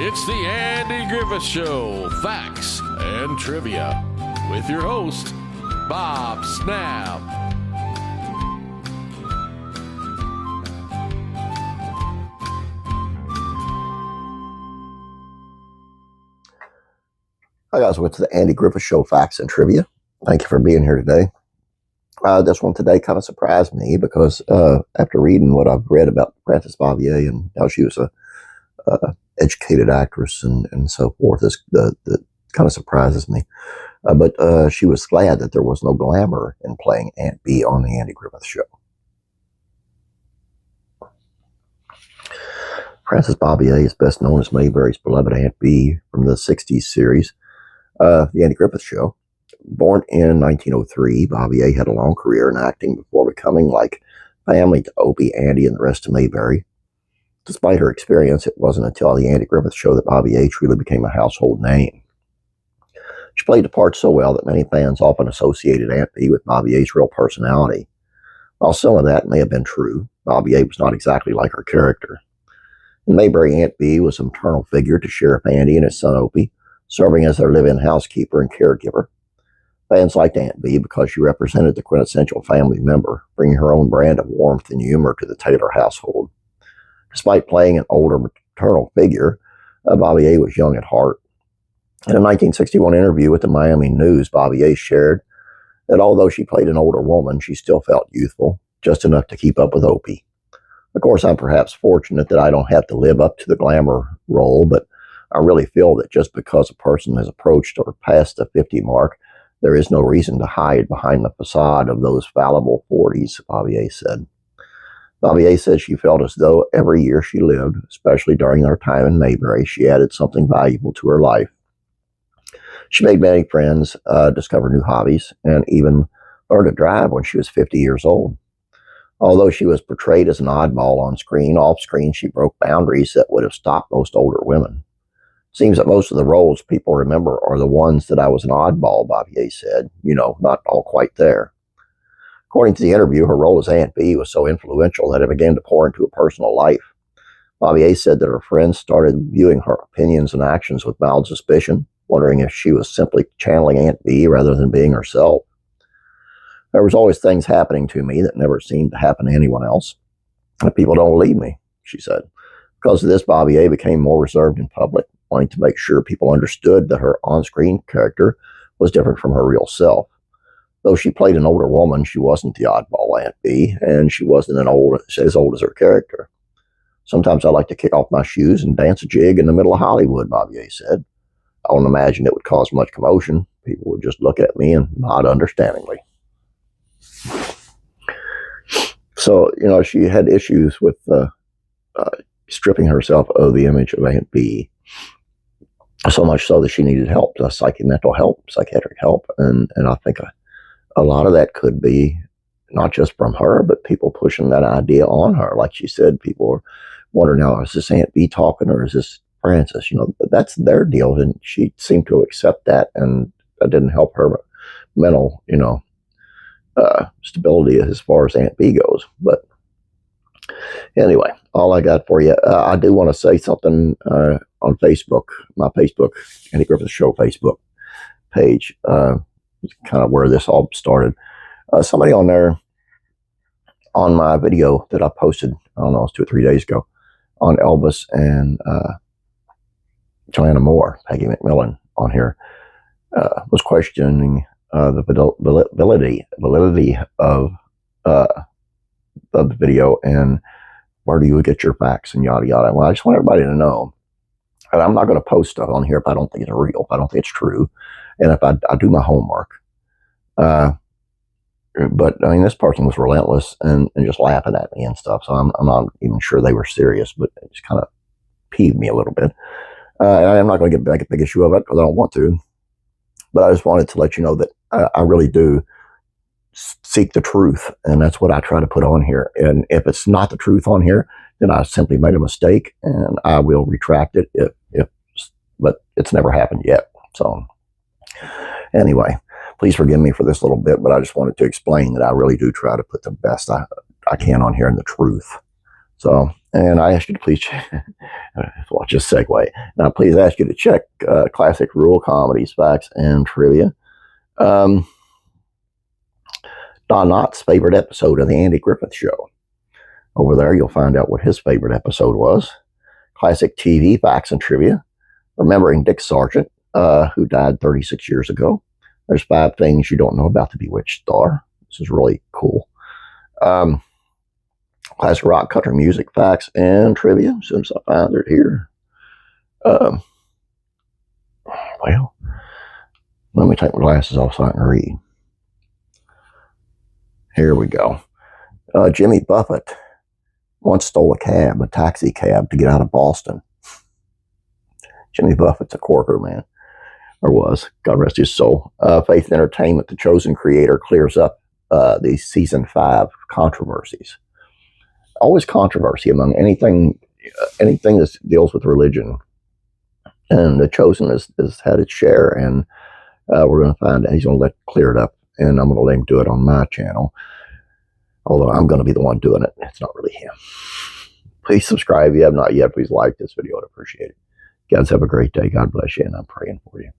It's the Andy Griffith Show, facts and trivia, with your host, Bob Snap. Hi guys, welcome to the Andy Griffith Show, facts and trivia. Thank you for being here today. This one today kind of surprised me because after reading what I've read about Frances Bavier and how she was a educated actress and so forth, that kind of surprises me. But she was glad that there was no glamour in playing Aunt B on the Andy Griffith Show. Frances Bavier is best known as Mayberry's beloved Aunt B from the 60s series, The Andy Griffith Show. Born in 1903, Bavier had a long career in acting before becoming like family to Opie, Andy, and the rest of Mayberry. Despite her experience, it wasn't until the Andy Griffith Show that Bavier truly became a household name. She played the part so well that many fans often associated Aunt B with Bavier's real personality. While some of that may have been true, Bavier was not exactly like her character. In Mayberry, Aunt B was a maternal figure to Sheriff Andy and his son Opie, serving as their live-in housekeeper and caregiver. Fans liked Aunt B because she represented the quintessential family member, bringing her own brand of warmth and humor to the Taylor household. Despite playing an older maternal figure, Bavier was young at heart. In a 1961 interview with the Miami News, Bavier shared that although she played an older woman, she still felt youthful, just enough to keep up with Opie. Of course, I'm perhaps fortunate that I don't have to live up to the glamour role, but I really feel that just because a person has approached or passed the 50 mark, there is no reason to hide behind the facade of those fallible 40s, Bavier said. Bavier said she felt as though every year she lived, especially during her time in Mayberry, she added something valuable to her life. She made many friends, discovered new hobbies, and even learned to drive when she was 50 years old. Although she was portrayed as an oddball on screen, off-screen she broke boundaries that would have stopped most older women. Seems that most of the roles people remember are the ones that I was an oddball, Bavier said. Not all quite there. According to the interview, her role as Aunt B was so influential that it began to pour into her personal life. Bavier said that her friends started viewing her opinions and actions with mild suspicion, wondering if she was simply channeling Aunt B rather than being herself. There was always things happening to me that never seemed to happen to anyone else. And people don't believe me, she said. Because of this, Bavier became more reserved in public, wanting to make sure people understood that her on-screen character was different from her real self. Though she played an older woman, she wasn't the oddball Aunt B, and she wasn't as old as her character. Sometimes I like to kick off my shoes and dance a jig in the middle of Hollywood, Bavier said. I don't imagine it would cause much commotion. People would just look at me and nod understandingly. So, she had issues with stripping herself of the image of Aunt B, so much so that she needed help, psychiatric help, and I think a lot of that could be not just from her, but people pushing that idea on her. Like she said, people were wondering, now, is this Aunt B talking or is this Frances? That's their deal, and she seemed to accept that, and that didn't help her mental, stability as far as Aunt B goes. But anyway, all I got for you, I do want to say something on Facebook, my Facebook, Andy Griffith Show Facebook page, kind of where this all started. Somebody on there, on my video that I posted, I don't know, it was 2 or 3 days ago, on Elvis and Joanna Moore, Peggy McMillan on here, was questioning the validity of the video and where do you get your facts and yada yada. Well, I just want everybody to know, and I'm not going to post stuff on here if I don't think it's real, if I don't think it's true, and if I do my homework. But this person was relentless and just laughing at me and stuff, so I'm not even sure they were serious, but it just kind of peeved me a little bit. And I'm not going to make a big issue of it because I don't want to, but I just wanted to let you know that I really do seek the truth, and that's what I try to put on here. And if it's not the truth on here, then I simply made a mistake, and I will retract it but it's never happened yet. So anyway, please forgive me for this little bit, but I just wanted to explain that I really do try to put the best I can on here and the truth. So And I ask you to please watch this segue. Now, please ask you to check classic rural comedies, facts, and trivia. Don Knott's favorite episode of the Andy Griffith Show. Over there, you'll find out what his favorite episode was. Classic TV, facts, and trivia. Remembering Dick Sargent, who died 36 years ago. There's 5 things you don't know about the Bewitched star. This is really cool. Classic rock, country music, facts, and trivia. As soon as I find it here. Well, let me take my glasses off so I can read. Here we go. Jimmy Buffett once stole a taxi cab, to get out of Boston. Jimmy Buffett's a corker, man. Or was. God rest his soul. Faith Entertainment, the chosen creator, clears up the season 5 controversies. Always controversy among anything that deals with religion. And the chosen has had its share, and we're going to find out. He's going to clear it up, and I'm going to let him do it on my channel. Although I'm going to be the one doing it. It's not really him. Please subscribe if you have not yet. Please like this video. I'd appreciate it. Guys, have a great day. God bless you, and I'm praying for you.